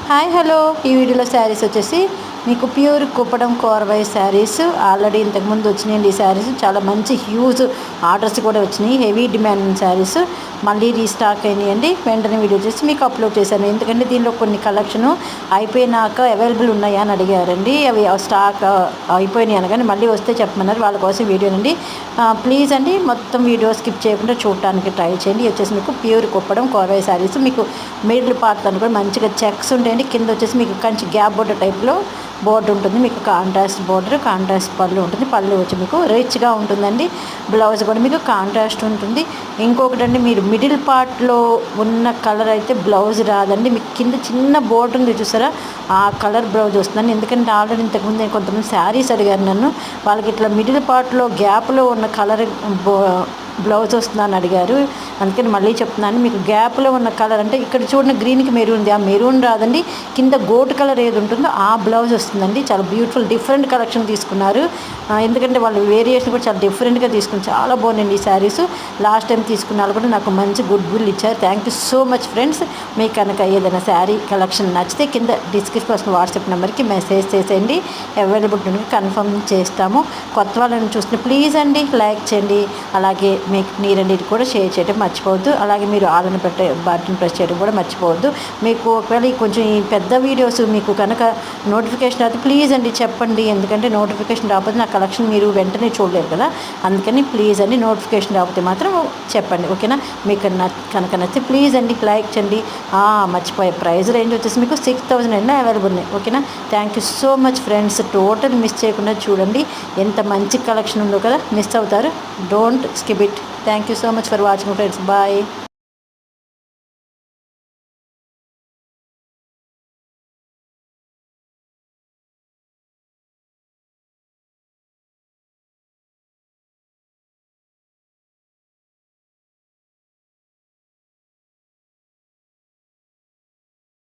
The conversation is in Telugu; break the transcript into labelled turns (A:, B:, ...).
A: హాయ్ హలో ఈ వీడియోలో శారీస్ వచ్చేసి మీకు ప్యూర్ కుప్పడం కోరవై శారీస్ ఆల్రెడీ ఇంతకుముందు వచ్చినాయండి. ఈ శారీస్ చాలా మంచి హ్యూజ్ ఆర్డర్స్ కూడా వచ్చినాయి. హెవీ డిమాండ్ శారీస్ మళ్ళీ రీస్టాక్ అయినాయండి. వెంటనే వీడియో చేసి మీకు అప్లోడ్ చేశాను. ఎందుకంటే దీనిలో కొన్ని కలెక్షన్ అయిపోయినాక అవైలబుల్ ఉన్నాయా అని అడిగారండి. అవి స్టాక్ అయిపోయినాయి అనగానే మళ్ళీ వస్తే చెప్పమన్నారు. వాళ్ళ కోసం వీడియో అండి. ప్లీజ్ అండి మొత్తం వీడియో స్కిప్ చేయకుండా చూడటానికి ట్రై చేయండి. వచ్చేసి మీకు ప్యూర్ కుప్పడం కోరవై శారీస్ మీకు మిడిల్ పార్ట్ అని కూడా మంచిగా చెక్స్ ఉంటాయండి. కింద వచ్చేసి మీకు కంచి గ్యాప్ బోర్డర్ టైప్లో బోర్డర్ ఉంటుంది. మీకు కాంట్రాస్ట్ బోర్డర్, కాంట్రాస్ట్ పళ్ళు ఉంటుంది. పళ్ళు వచ్చి మీకు రిచ్గా ఉంటుందండి. బ్లౌజ్ కూడా మీకు కాంట్రాస్ట్ ఉంటుంది. ఇంకొకటి అండి, మీరు మిడిల్ పార్ట్లో ఉన్న కలర్ అయితే బ్లౌజ్ రాదండి. మీకు కింద చిన్న బోర్డర్ ఉంది చూసారా, ఆ కలర్ బ్లౌజ్ వస్తుందండి. ఎందుకంటే ఆల్రెడీ ఇంతకుముందు నేను కొంతమంది శారీస్ అడిగారు నన్ను, వాళ్ళకి ఇట్లా మిడిల్ పార్ట్లో గ్యాప్లో ఉన్న కలర్ బ్లౌజ్ వస్తుందని అడిగారు. అందుకని మళ్ళీ చెప్తున్నాను, మీకు గ్యాప్లో ఉన్న కలర్ అంటే ఇక్కడ చూడండి గ్రీన్కి మెరూన్ ఉంది, ఆ మెరూన్ రాదండి. కింద గోటు కలర్ ఏది ఉంటుందో ఆ బ్లౌజ్ వస్తుందండి. చాలా బ్యూటిఫుల్ డిఫరెంట్ కలెక్షన్ తీసుకున్నారు. ఎందుకంటే వాళ్ళు వేరియేషన్ కూడా చాలా డిఫరెంట్గా తీసుకుని చాలా బాగుందండి ఈ శారీస్. లాస్ట్ టైం తీసుకున్న వాళ్ళు కూడా నాకు మంచి గుడ్ విల్ ఇచ్చారు. Thank you so much friends. మీకు కనుక ఏదైనా శారీ కలెక్షన్ నచ్చితే కింద డిస్క్రిప్షన్ వాట్సాప్ నెంబర్కి మెసేజ్ చేసేయండి. అవైలబిలిటీ కన్ఫర్మ్ చేస్తాము. కొత్త వాళ్ళని చూస్తే ప్లీజ్ అండి లైక్ చేయండి. అలాగే మీకు మీరండి కూడా షేర్ చేయడం మర్చిపోవద్దు. అలాగే మీరు ఆలను బటన్ ప్రెస్ చేయడం కూడా మర్చిపోవద్దు. మీకు ఒకవేళ కొంచెం ఈ పెద్ద వీడియోస్ మీకు కనుక నోటిఫికేషన్ అయితే ప్లీజ్ అండి చెప్పండి. ఎందుకంటే నోటిఫికేషన్ రాకపోతే నా కలెక్షన్ మీరు వెంటనే చూడలేరు కదా. అందుకని ప్లీజ్ అండి నోటిఫికేషన్ రాకపోతే మాత్రం చెప్పండి, ఓకేనా. మీకు కనుక నచ్చితే ప్లీజ్ అండి లైక్ చేయండి. మర్చిపోయే ప్రైస్ రేంజ్ వచ్చేసి మీకు 6,000 అవైలబుల్ ఉన్నాయి, ఓకేనా. Thank you so much friends. Total miss చేయకుండా చూడండి, ఎంత మంచి కలెక్షన్ ఉందో కదా. మిస్ అవుతారు, don't skip it. Thank you so much for watching friends. Bye.